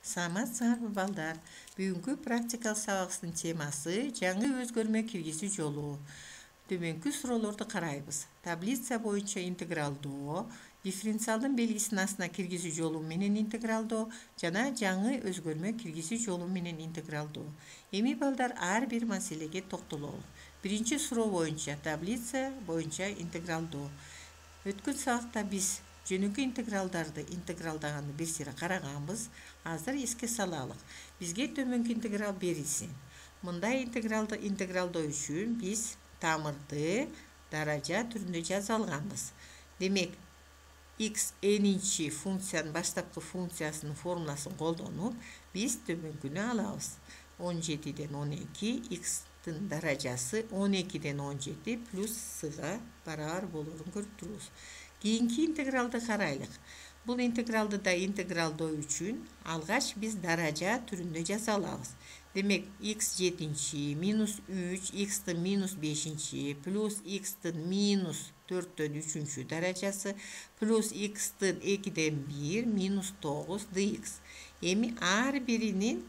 Саламатсыңарбы балдар. Бүгүнкү практикалык сабагыбыздын темасы жаңы өзгөрмө киргизүү жолу. Төмөнкү суроолорду карайбыз. Таблица боюнча интегралдоо, дифференциалдын белгисин астына киргизүү жолу менен интегралдоо жана жаңы өзгөрмө киргизүү жолу менен интегралдоо. Эми балдар ар бир маселеге токтололу. Биринчи суроо боюнча таблица боюнча интегралдоо. Өткөн сабакта биз жөнөкөй интегралдарды интегралдаганды бир сыйра караганбыз. Азыр эске салалык. Бизге төмөнкү интеграл берилсин. Мындай интегралды интегралдоо үчүн биз тамырды даража түрүндө жаза алганбыз. Демек, x n-чи функциянын баштапкы функциясынын формуласын колдонуп, биз төмөнкүнү алабыз. 17ден 12 x-тын даражасы 12ден 17 плюс с-га барабар болорун көрүп турубуз. Кийинки интегралды карайлык. Бул интегралды да интегралдоо үчүн алгач биз даража түрүндө жаза алабыз. Демек, x 7-чи минус 3, x-тын минус 5-чи плюс x-тын минус 4-төн 3-чү даражасы плюс x-тын 2ден 1 минус 9 dx. Эми ар биринин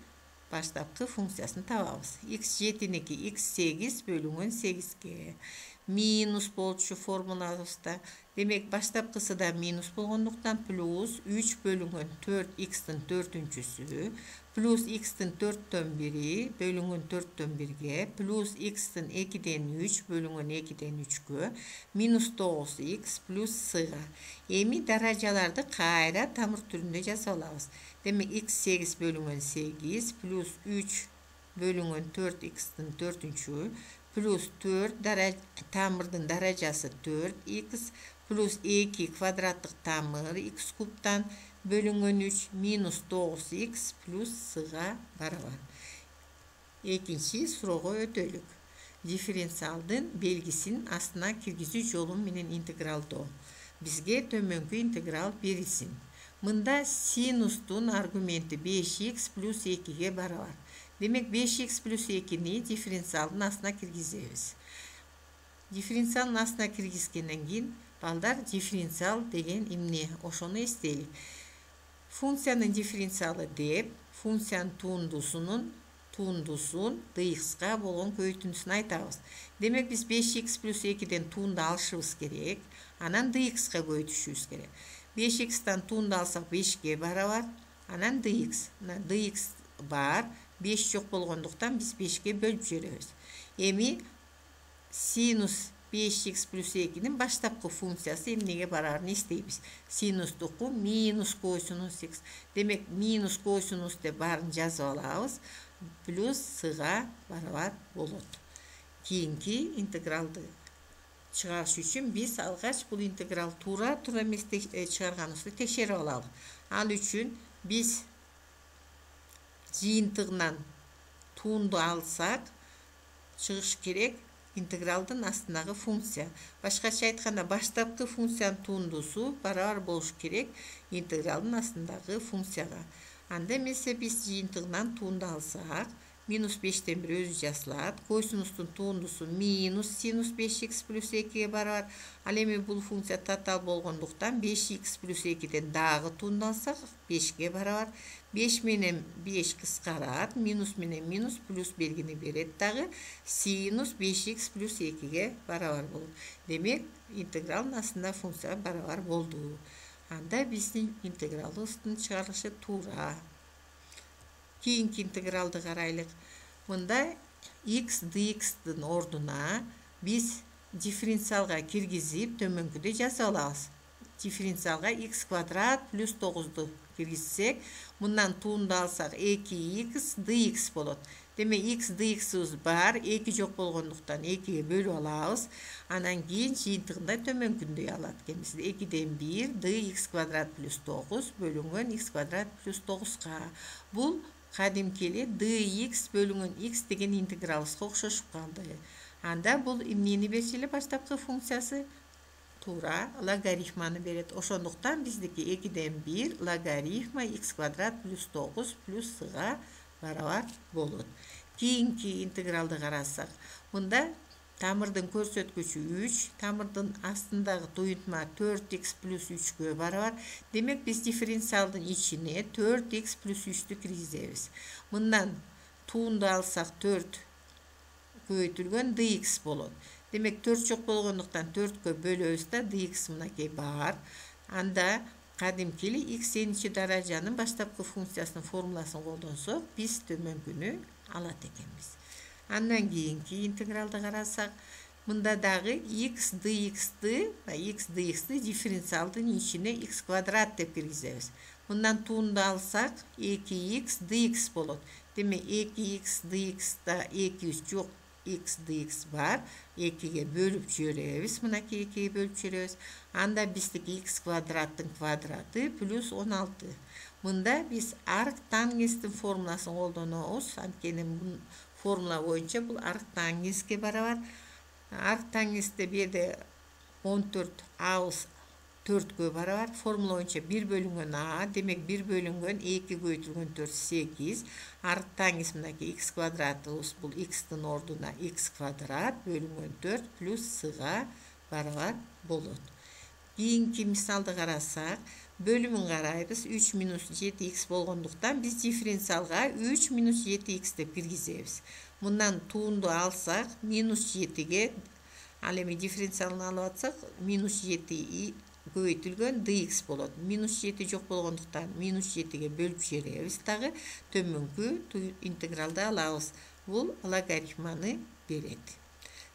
баштапкы функциясын табабыз. x 7-ники x 8 бөлүнгөн 8ге. Минус болчу формулабызда. Демек, баштапкысы да минус болгондуктан плюс 3 бөлүнгөн 4 x-тын 4-чүсү плюс x-тын 4-төн 1 бөлүнгөн 4-төн 1ге плюс x-тын 2ден 3 бөлүнгөн 2ден 3кө минус 9x плюс с-га. Эми даражаларды кайра тамыр түрүндө жаза алабыз. Демек, x 8 бөлүнгөн 8 плюс 3 бөлүнгөн 4 x-тын 4-чү плюс 4 тамырдын даражасы 4x плюс 2 квадраттык тамыр x кубтан бөлүнгөн 3 минус 9x плюс с-га барабар. Экинчи суроого өтөлүк. Дифференциалдын белгисин астына киргизүү жолу менен интегралдоо. Бизге төмөнкү интеграл берилсин. Мында синустун аргументи 5x плюс 2ге барабар. Демек, 5x плюс 2-ни дифференциалдын астына киргизебиз. Дифференциалдын астына киргизгенден кийин балдар дифференциал деген эмне? Ошону эстейлик. Функциянын дифференциалы деп, функциянын тундусун dx-га болгон көйүтүндүсүн айтабыз. Демек, биз 5x плюс 2ден туунду алышыбыз керек, анан dx-га көйүтүшүбүз керек. 5x-тан туунду алсак 5ге барабар, анан dx. dx бар, 5 жок болгондуктан биз 5ге бөлүп жиберебиз. Эми синус 5x плюс 2-нин баштапкы функциясы эмнеге барарын эстейбиз. Синустуку минус косинус x. Демек, минус косинус деп баарын жазып алабыз. Плюс с-га барабар болот. Кийинки интегралды чыгарыш үчүн биз алгач бул интеграл туура эмес чыгарганыбызды текшерип алалы. Ал үчүн биз жыйынтыгынан туунду алсак чыгыш керек интегралдын астындагы функция. Башкача айтканда, баштапкы функциянын тундусу барабар болуш керек интегралдын астындагы функцияга. Анда эмесе биз жыйынтыгынан туунду алсак, минус 5тен 1 өзү жазылат. Косинустун тундусу минус синус 5x плюс 2ге барабар. Ал эми бул функция татаал болгондуктан 5x плюс 2ден дагы туунду алсак 5ге барабар. 5 менен 5 кыскарат, минус менен минус плюс белгини берет дагы, синус 5x плюс 2ге барабар болот. Демек, интегралдын астында функция барабар болду. Анда биздин интегралыбыздын чыгарылышы туура. Кийинки интегралды карайлык. Мында x dx-тын ордуна биз дифференциалга киргизип төмөнкүдө жазып алабыз. Дифференциалга x квадрат плюс 9-ду киргизсек, мындан туунду алсак 2x dx болот. Демек, x dx-ыбыз бар, 2 жок болгондуктан 2ге бөлүп алабыз. Анан кийин жыйынтыгында төмөнкүндөй алат экенбиз. 2ден 1 dx квадрат плюс 9 бөлүнгөн x квадрат плюс 9га. Бул кадимки эле dx бөлүнгөн x деген интегралыбызга окшошуп калды. Анда бул эмнени берчү эле баштапкы функциясы? Туура логарифманы берет. Ошондуктан биздики 2ден 1 логарифма x квадрат плюс 9 плюс с-га барабар болот. Кийинки интегралды карасак, мында Tamırdın көрсөткүчү 3, tamırdın астындагы туюнтма 4x plus 3'gө барабар. Demek biz differensialdын içine 4x plus 3'tü kirgizебиз. Мындан туунду алсак 4 көбөйтүлгөн dx болот. Demek 4 жок болгондуктан 4кө бөлөбүз да dx мынакей бар. Анда кадимкили x n даражанын баштапкы функциясынын формуласын колдонсок, биз төмөнкүнү алат экенбиз. Андан кийинки интегралды карасак, мында дагы x dx'ты дифференциалдын ичине x квадрат деп киргизебиз. Мындан туунду алсак 2x dx болот. Демек 2x dx'та 2 жок, x dx бар. 2ге бөлүп жиберебиз. Мынакей 2ге бөлүп жиберебиз. Анда биздики x квадраттын квадраты плюс 16. Мында биз арктангенстин формуласын колдонобуз. Анткени формула боюнча бул арктангенске барабар. Арктангенсте бирде 14 а 4кө барабар. Формула боюнча 1 бөлүнгөн а, демек 1 бөлүнгөн 2 көбөйтүлгөн 4 8. Арктангенс мынакей x квадратыбыз бул x-тин ордуна x квадрат бөлүнгөн 4 плюс с-га барабар болот. Кийинки мисалды карасак, бөлүмүн карайбыз. 3 минус 7x болгондуктан биз дифференциалга 3 минус 7x деп киргизебиз. Мындан туунду алсак, минус 7ге, ал эми дифференциалын алып атсак, минус 7 көбөйтүлгөн dx болот. Минус 7 жок болгондуктан минус 7ге бөлүп жиберебиз дагы төмөнкү интегралды алабыз. Бул логарифманы берет.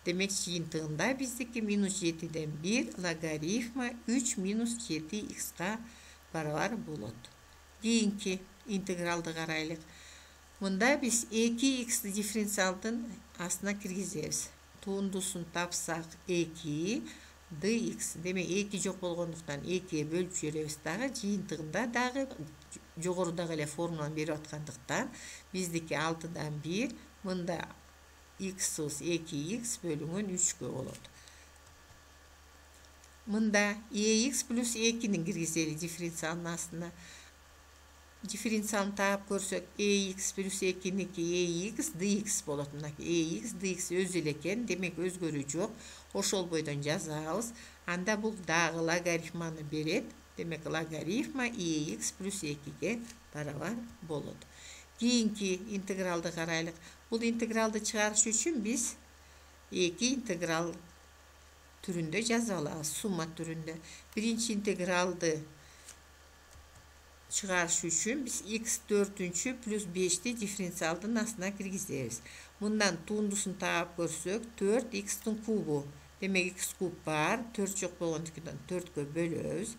Демек жыйынтыгында биздики минус 7ден 1 логарифма 3 минус 7x-га барабар болот. Кийинки интегралды карайлык. Мында биз 2x дифференциалдын астына киргизебиз. Туундусун тапсак 2 dx. Демек 2 жок болгондуктан 2ге бөлүп жиберебиз дагы жыйынтыгында дагы жогорудагы эле формуланы берип аткандыктан биздики 6дан 1, мында x'ыбыз 2x бөлүнгөн 3кө болот. Мында ex плюс 2-нин киргизели дифференциалдын астына. Дифференциалын таап көрсөк, ex плюс 2-ники ex dx болот. Мынакей ex dx өзү эле экен, демек өзгөрүү жок. Ошол бойдон жазабыз. Анда бул дагы логарифманы берет. Демек логарифма ex плюс 2ге барабар болот. Кийинки интегралды карайлык. Бул интегралды чыгарыш үчүн биз эки интеграл түрүндө жазып алабыз, сумма түрүндө. Биринчи интегралды чыгарыш үчүн биз x 4 плюс 5-ти дифференциалдын астына киргизебиз. Мындан туундусун таап көрсөк, 4x-тин кубу. Демек x куб бар, 4 жок болгондуктан 4кө бөлөбүз.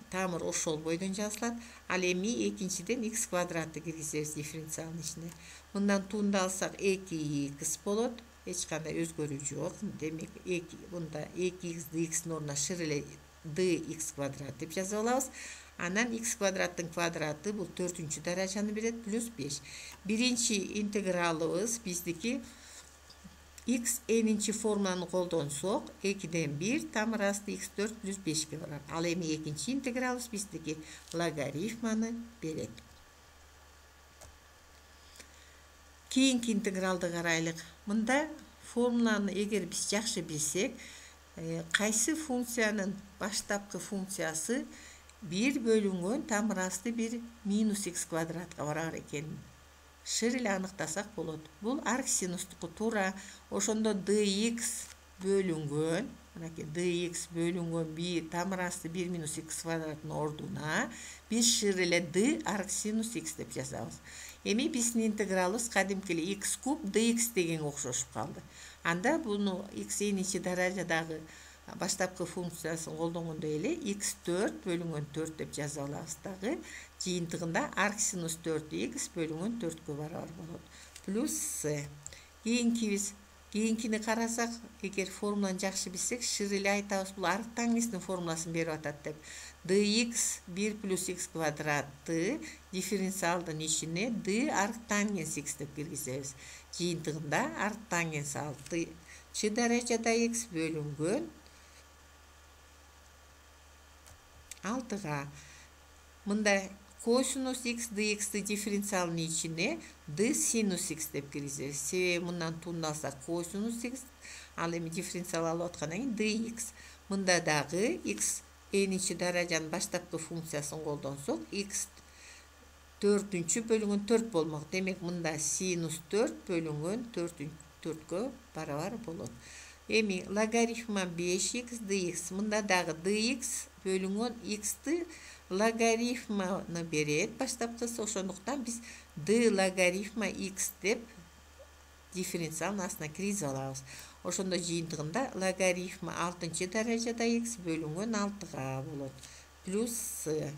Тамыр ошол бойдон жазылат. Ал эми экинчиден x квадратты киргизебиз дифференциалдын ичине. Мындан туунду алсак 2x болот. Эч кандай өзгөрүү жок. Демек мында 2x dx-тин ордуна шыр эле dx квадрат деп жазып алабыз. Анан x квадраттын квадраты бул 4-чү даражаны берет плюс 5. Биринчи интегралыбыз биздики x n-чи формуланы колдонсок, 2ден 1 тамыр асты x4 плюс 5ге барат. Ал эми экинчи интегралыбыз биздики логарифманы берет. Кийинки интегралды карайлык. Мында формуланы эгер биз жакшы билсек, кайсы функциянын баштапкы функциясы 1 бөлүнгөн тамыр асты 1 минус x квадратка барар экенин шыр эле аныктасак болот. Бул арксинустуку туура. Ошондо dx бөлүнгөн, мынакей dx бөлүнгөн 1 тамыр асты 1 минус x квадраттын ордуна биз шыр эле d арксинус x деп жазабыз. Эми биздин интегралыбыз кадимкиле x куб dx дегенге окшошуп калды. Анда буну x n-чи даражадагы баштапкы функциясын колдонгондо эле x4 бөлүнгөн 4 деп жазып алабыз дагы. Жыйынтыгында арксинус 4x бөлүнгөн 4кө барабар болот. Плюс с. Кийинкини карасак, эгер формуланы жакшы билсек, шыр эле айтабыз, бул арктангенстин формуласын берип атат деп. dx 1 плюс x квадраты дифференциалдын ичине d арктангенс x деп киргизебиз. Жыйынтыгында арктангенс 6-чы даражада x бөлүнгөн 6га. Мында косинус x dx дифференциалдын ичине d синус x деп киргизебиз. Себеби мындан туунду алсак косинус x, Ал эми дифференциал алып аткандан кийин dx. Мында дагы x n-нчи даражанын баштапкы функциясын колдонсок, x 4-нчү бөлүнгөн 4 болмок. Демек мында синус 4 бөлүнгөн 4-кө барабар болот. Эми логарифма 5x dx. Мында дагы dx бөлүнгөн x'ти логарифманы берет баштапкысы. Ошондуктан биз d логарифма x деп дифференциалдын астына киргизип алабыз. Ошондо жыйынтыгында логарифма 6-нчы даражада x бөлүнгөн 6га болот. Плюс с.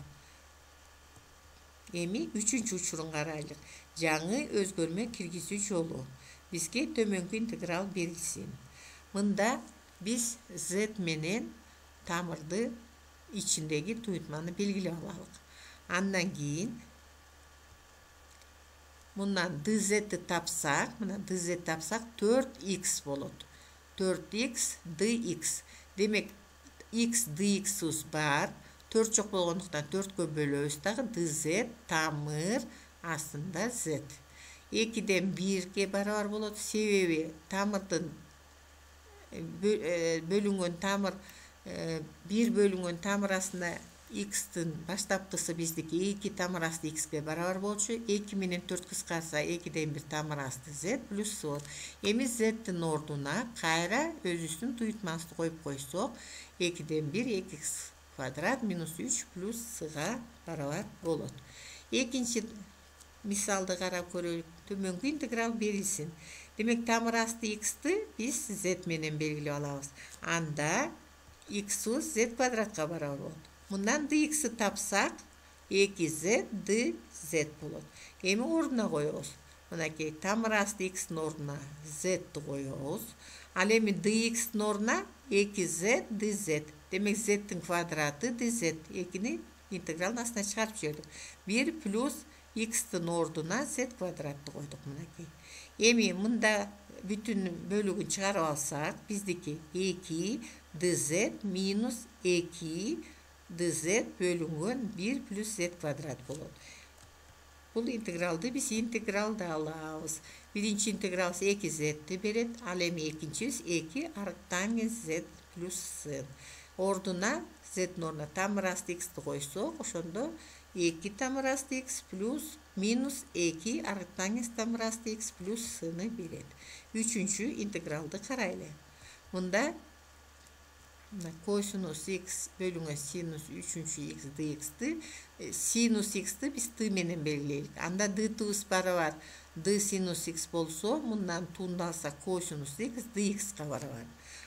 Эми 3-нчү учурун карайлык. Жаңы өзгөрмө киргизүү жолу. Бизге төмөнкү интеграл берилсин. Мында биз z менен тамырды ичиндеги туйтманы белгилеп алалык. Андан кийин мындан dz'ти тапсак, мына dz тапсак 4x болот. 4x dx. Демек x dx'убуз бар. 4 жок болгондуктан 4кө бөлөбүз дагы dz тамыр астында z. 2ден 1ге барабар болот. Себеби тамырдын бөлүнгөн тамыр 1 бөлүнгөн тамыр астында x'тин баштапкысы биздики 2 тамыр асты x'ге барабар болчу. 2 менен 4 кыскарса 2ден 1 тамыр асты z плюс с болот. Эми z'тин ордуна кайра өзүбүздүн туйтмабызды коюп койсок, 2ден 1 2x квадрат минус 3 плюс s'га барабар болот. Экинчи мисалды карап көрөлүк. Төмөнкү интеграл берилсин. Демек тамыр асты x'ти биз z менен белгилеп алабыз. Анда x'убуз z квадратка барабар болот. Мындан dx'ти тапсак 2z dz болот. Эми ордуна коебуз. Мынакей тамыр асты x'тин ордуна z'ти коебуз. Ал эми dx'тин ордуна 2z dz. Демек z'тин квадраты dz. 2ни интегралдын астына чыгарып жибердик. 1 плюс x'тин ордуна z квадратты койдук мынакей. Эми мында бүтүн бөлүгүн чыгарып алсак, биздики 2 dz минус 2 dz бөлүнгөн 1 плюс z квадрат болот. Бул интегралды биз интегралда алабыз. Биринчи интеграл 2z'ти берет, ал эми экинчибиз 2 арктангенс z плюс с. Ордуна z'тин ордуна тамыр асты x'ти койсок, ошондо 2 тамыр асты x плюс минус 2 арктангенс тамыр асты x плюс s'ны берет. Үчүнчү интегралды карайлы. Мында косинус x бөлүнгөн синус 3-чү x dx'ти, синус x'ти биз t менен белгилейлик. Анда d'тибиз барабар d синус x болсо, мындан тундалса косинус x dx'ка барабар.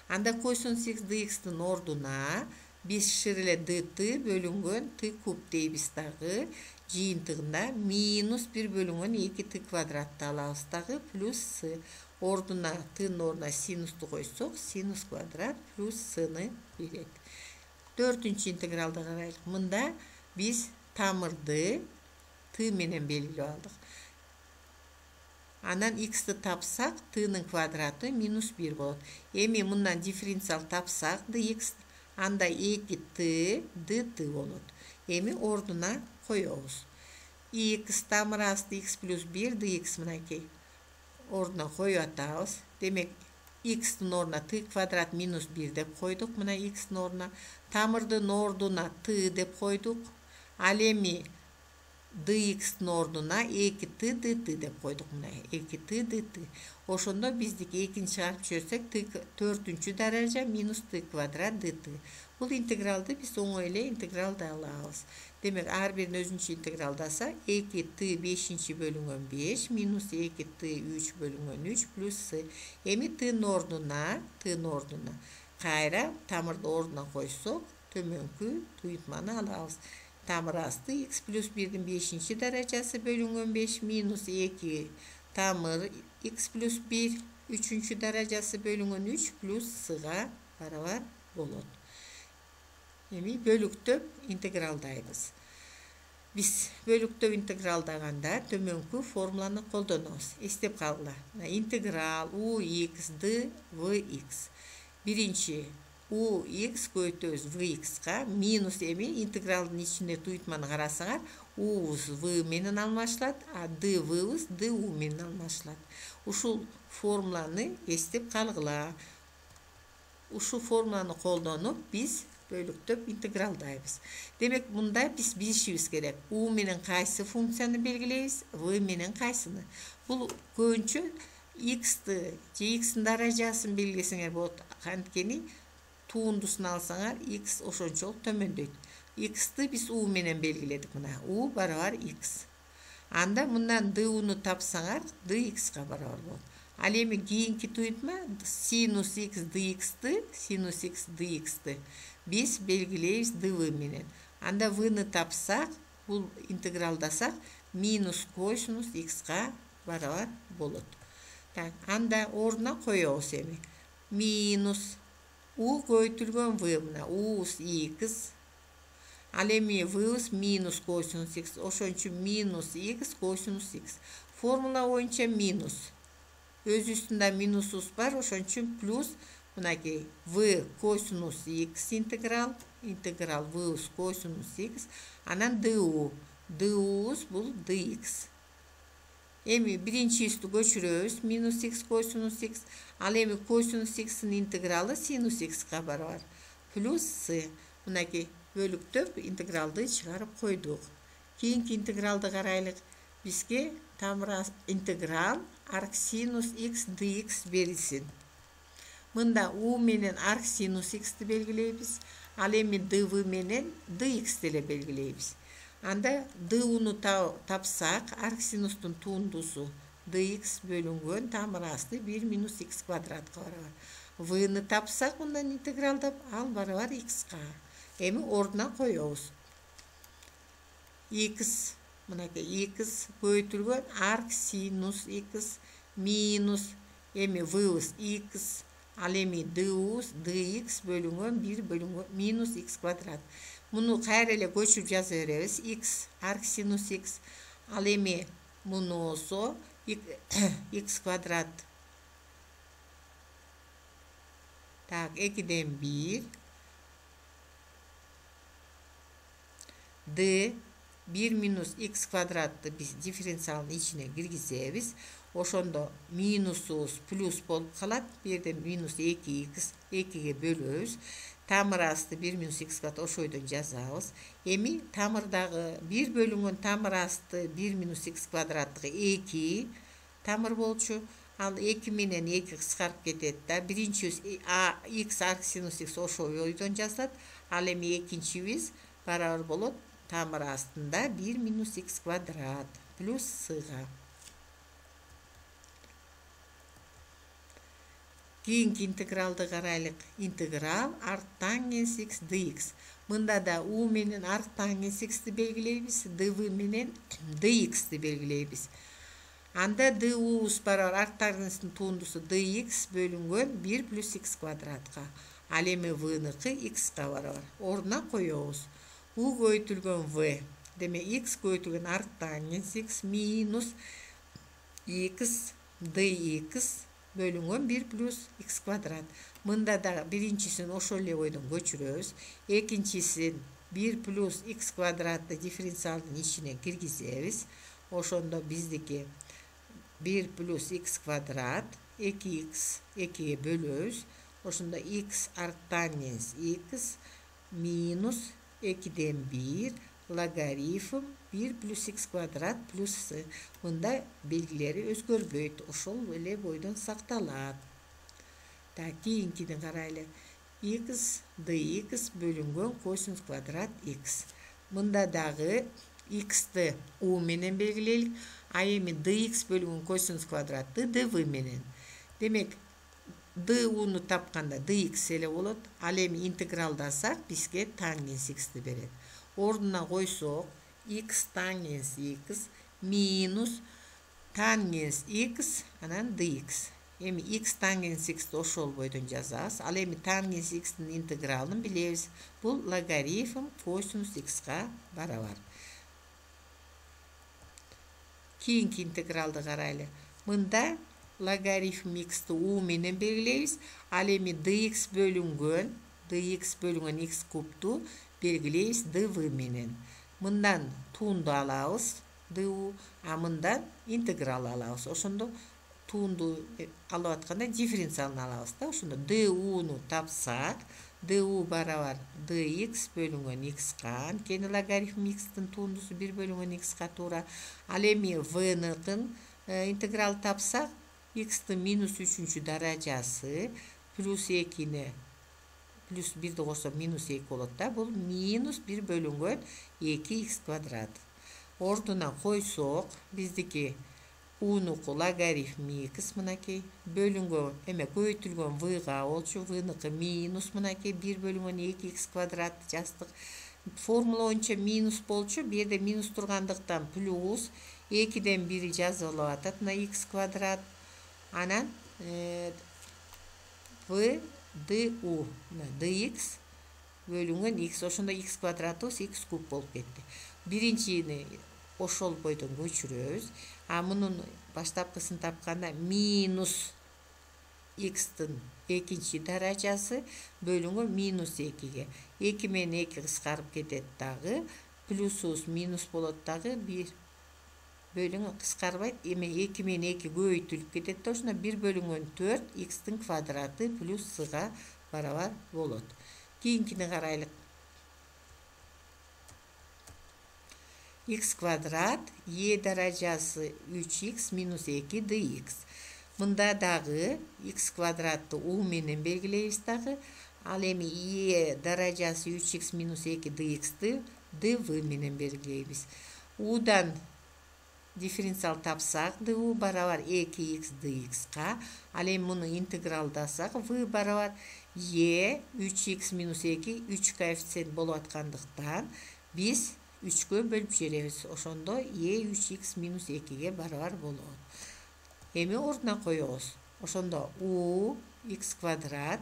Анда косинус x dx'тин ордуна биз ширле dt бөлүнгөн t куб дейбиз дагы, жыйынтыгында минус 1 бөлүнгөн 2t квадратты алабыз дагы плюс с. Ордуна тын ордуна синусту койсок, синус квадрат плюс s'ны берет. 4-нчү интегралды карайлык. Мында биз тамырды t менен белгилеп алдык. Анан x'ти тапсак, t'нын квадраты минус 1 болот. Эми мындан дифференциал тапсак dx, анда 2t dt болот. Эми ордуна коебуз. x тамыр асты x плюс 1 dx мынакей. Ордуна коюп атабыз. Демек x'тин ордуна t квадрат минус 1 деп койдук. Мына x'тин ордуна тамырдын ордуна t деп койдук. Ал эми dx'тин ордуна 2t dt деп койдук. Мына 2t dt. Ошондо биздики экини чыгарып жиберсек, 4-чү даража минус t квадрат dt. Бул интегралды биз оңой эле интегралда алабыз. Демек ар бирин өзүнчө интегралдаса 2t 5-нчи бөлүнгөн 5 минус 2t 3 бөлүнгөн 3 плюс с. Эми t'нын ордуна кайра тамырды ордуна койсок, төмөнкү туйтманы алабыз. Тамыр асты x плюс 1-дин 5-нчи даражасы бөлүнгөн 5 минус 2 тамыр x плюс 1 3-чү даражасы бөлүнгөн 3 плюс s'га барабар болот. Эми бөлүктөп интегралдайбыз. Биз бөлүктөп интегралдаганда төмөнкү формуланы колдонобуз. Эстеп калгыла. Интеграл ux dvx. Биринчи ux көйтөбүз vx'ка минус эми интегралдын ичинде туйтманы карасаңар, u'буз v менен алмашылат, а dv'буз du менен алмашылат. Ушул формуланы эстеп калгыла. uşu formulаны koldanıp biz bölüktüp integraldayız. Demek bunda biz bilişimiz gerek. U menen kaysı funksiyonu belgileybiz, v menen kaysını. Bu köpünçe x'ti, gx'in darajaсын belgilesiňer bolat. Antkeni tuundusunu alsaňar x oşonçol tömöndeyt. X'ti biz u menen belgiledik mına. U barabar x. Anda bundan d'unu tapsaňar dx'ga barabar bolat. Al emi kийинки tuýutma sinus x dx'ti, sinus x dx'ti. Biz belgileybiz dv menen. Anda v'ni tapsak, bul integraldasak minus kosinus x'ga barabar bolat. Tak, anda oruna koýabys emi. Minus u köýtülgän v mına u'us x. Al emi v'us minus kosinus x. Oşonçu minus x kosinus x. Formula boýunça minus. Öz üstünde minusus var, oşonçun plus bunaki v kosinus x integral, integral v kosinus x, anan du, du'us bul dx. Emi birinci üstü göçürüyoruz, minus x kosinus x, al emi kosinus x'in integralı sinus x kabar var. Plus s, bunaki bölüktüp integraldı çıkarıp koyduk. Keyinki integraldı garaylık bizge tamra integral arcsinus x dx verilsin. Mında u menen arcsinus x'ti belgileybiz. Al emi dv menen dx ile belgileybiz. Anda d'unu tapsak arcsinustun tuundusu dx bölüngön tamrasty 1 minus x kvadratga barabar. V'ni tapsak bundan integralda al barabar x'ga. Emi orduna koyuyoruz. X Mınaki x köýtülgän arcsinus x minus emi v'us x al emi d'us dx bölüngän 1 bölüngän minus x kvadrat. Bunu gaýrele göçüp jazaberебиz. X arcsinus x al emi munusu x kvadrat. Tak 2'den 1 d 1 minus x kvadratты biz diferensialın içine girgizebis. Oşonda minusus plus bolup kalat. Bir de minus 2x 2'ye bölüyoruz. Tamırastı 1 minus x kvadrat oşoydun jazabız. Emi tamırdağı 1 bölümün tamırastı 1 minus x kvadratlığı 2 tamır bolçu. Al 2 menen 2 kıskarıp ketet da birinci x arcsinus x oşoydun jazat. Al emi ikinci biz barabar bolup tamır aslında 1 minus x kvadrat plus sığa. Keyinki integralda garaylık integral arctangens x dx. Mında da u menen arctangens x'ti belgileybiz, dv menen dx'ti belgileybiz. Anda du'us barabar arctangensin tuundusu dx bölüngön 1 plus x kvadratga. Al emi v'niki x'ga barabar. Oruna koyuyoruz. U köýtülgän v. Demek x köýtülgän arctangens x minus x dx bölüngän 1 plus x kvadrat. Mında da birinçisin oşolle oýdan göçürüyoruz. Ekinçisin 1 plus x kvadratlı diferensialın içine girgizebis. Oşonda bizdeki 1 plus x kvadrat 2x 2'ye bölüyoruz. Oşonda x arctangens x minus 2'den 1 logaritm 1 plus x kvadrat plus bunda belgileri özgörбөйт. Oşol ele boýdan saktalat. Ta keyinkini garaýly. X dx bölüngön kosinus kvadrat x. Bunda dağı x'ti u menen belgileýlik. A emi dx bölüngön kosinus kvadratty dv menen. Demek d'unu tapkanda dx ele bolat. Al emi integraldasak bizge tangens x'ti beret. Orduna koysok x tangens x minus tangens x anan dx. Emi x tangens x oşol boýdan jazas. Al emi tangens x'in integralını bilebiz. Bu logaritm kosinus x'ga barabar. Keyinki integralda garaýly. Mında logaritm x'ti u menen belgileýiz. Al emi dx bölüngön x kubtu belgileýiz dv menen. Mından tuundu alabız du, a mından integral alabız. Oşondo tuğundu alıp atkanda differensialını alabız da. Ошондо du'nu tapsak, du barabar dx bölüngen x'ka. Antkeni logaritm x'tin tuğundusu 1 bölüngen x'ka tuura. Al эми v'nыкын integral tapsak, x'tin minus 3. darajası plus 2'ni plus 1'de olsa minus 2 olur da. Bu minus 1 bölüngen 2x kvadrat. Orduna koysak bizdeki u'nuku logaritmi kısmınaki bölüngen emek öğütülgen v'ga olçu v'nıkı minus mınaki 1 bölüngen 2x kvadrat jastık. Formula oyunca minus bolçu bir de minus turgandыкtan plus 2'den 1'i жазылып atat na x kvadrat anan v du dx bölüngen x oşonda x kvadratus x kub bolup ketти. Birincini oşol boydan көчүрөбүz. A bunun baştapkısını tapkanda minus x'tin ekinci darajası bölüngen minus 2'ge. 2 men 2 kıskarıp ketet dağı. Plusus minus bolot dağı 1 bölüngen kıskarbayt. Eme 2 men 2 көбөйтүлүп ketet da oşuna 1 bölüngen 4 x'tin kvadratı plus s'ga barabar bolot. Keyinkini karaylık. X kvadrat y darajası 3x minus 2 dx. Mında dağı x kvadratты u menen belgileybiz dağı. Al эми y darajası 3x minus 2 dx'ti dv menen belgileybiz. U'dan differensial tapsak du barabar 2x dx'ka. Al эми bunu integraldasak v barabar y 3x minus 2 3 koeffitsient bolup atkandыкtan biz 3'e bölüp жеребиz. Ошондо y 3x minus 2'ge barabar bolot. Эми ордуна коебуз. Ошондо u x kvadrat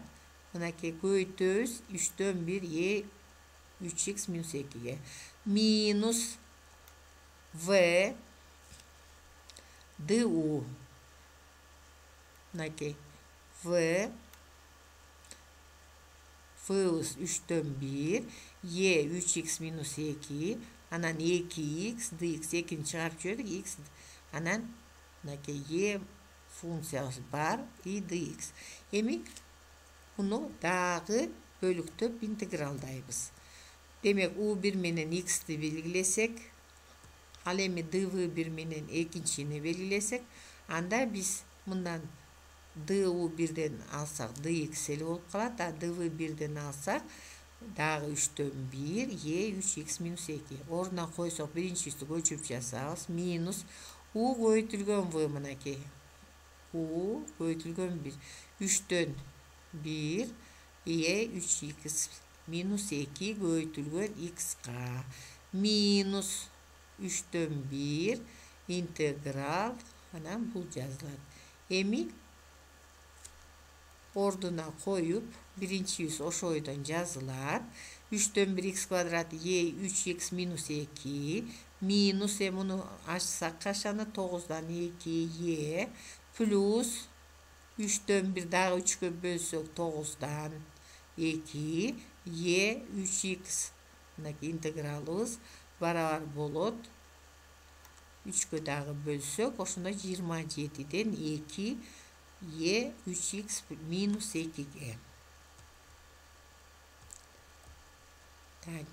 мынакей көбөйтөбүз 3'төн 1 y 3x minus 2'ge minus v du мынакей v F'ız 3'tön 1 y 3x minus 2 anan 2x dx 2'ni çıkarıp çördük x anan mınakey y funksiyası bar i dx. Emi bunu dağı bölüktöp integraldaybız. Demek u1 menen x'ti belgilesek al эми dv1 menen ekinçini belgilesek anda biz bundan du1'den alsak dx eli bolup kalat. dv1'den alsak dağı 3'tön 1 y 3x minus 2. Oruna koysak birinçisi көчүрүп жасабыз. Minus u көбөйтүлгөн v мынакей. U көбөйтүлгөн 1. 3'tön 1 y 3x minus 2 көбөйтүлгөн x'ka minus 3'tön 1 integral anan bul жазылат. Эми orduna koyup birinci yüz oşo oydan yazılar. 3'tön 1 x kvadrat y 3x minus 2 minus bunu açsak kaçanı 9'dan 2 y plus 3'tön 1 daha 3'e bölsek 9'dan 2 y 3x integralımız barabar bolot 3'e daha bölsek oşunda 27'den 2 y 3x minus 2'ge.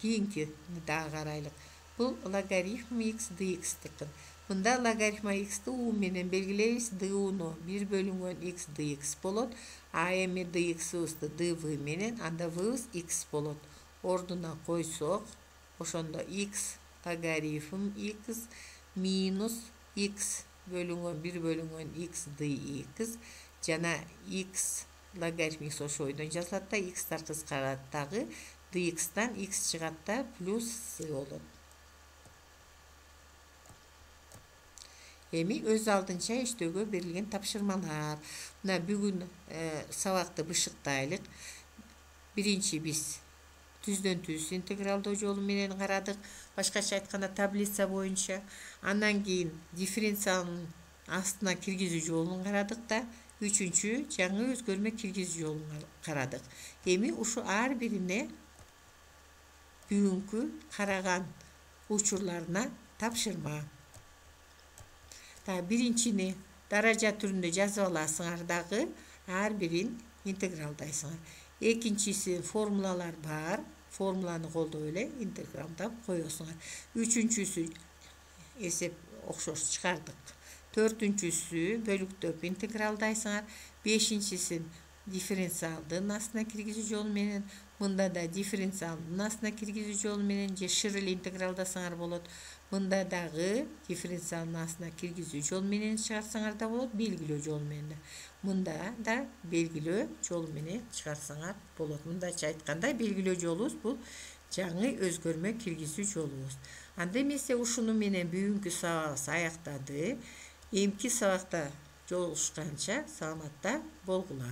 Keyinki daha karaylık. Bu logaritm x dx tıkın. Bunda logaritm x'ti u menen belgileybiz. du'nu 1 bölüngen x dx bolot. A эми dx'ыбызды dv menen anda v'ız x bolot. Orduna koysak oşonda x logaritm x minus x bölüngen 1 bölüngen x dx jana x logaritm x oşo oydan жазылат да x'tar kıskarат dagı dx'tan x çıgat da plus s bolot. Эми өз алдынча иштөөгө берилген тапшырмалар. Мына бүгүн сабакты бышыктайлык. Биринчи биз түздөн түз интегралдоо жолу менен карадык. Башкача айтканда таблица боюнча. Андан кийин дифференциалдын астына киргизүү жолун карадык да. Үчүнчү жаңы өзгөрмө киргизүү жолун карадык. Эми ушу ар бирине бүгүнкү караган учурларына тапшырма. Биринчини daraja türünde жазып alasыңар дагы, ар бирин интегралдайсыңар. Экинчиси формулалар бар. Формуланы колдоп эле интегралдап коесуңар. Үчүнчүсү эсеп окшош чыгардык. Төртүнчүсү бөлүктөп интегралдайсыңар. Бешинчисин дифференциалдын астына киргизүү жолу менен, мында да дифференциалдын астына киргизүү жолу менен же шыр эле интегралдасаңар болот. Мында дагы дифференциалдын астына киргизүү жолу менен чыгарсаңар да болот, белгилөө жолу менен. Мында да белгилөө жолу менен чыгарсаңар болот. Мындайча айтканда белгилөө жолубуз бул жаңы өзгөрмө киргизүү жолубуз. Анда эмесе ушуну менен бүгүнкү сабагыбыз аяктады. Эмки сабакта жолугушканча саламатта болгула.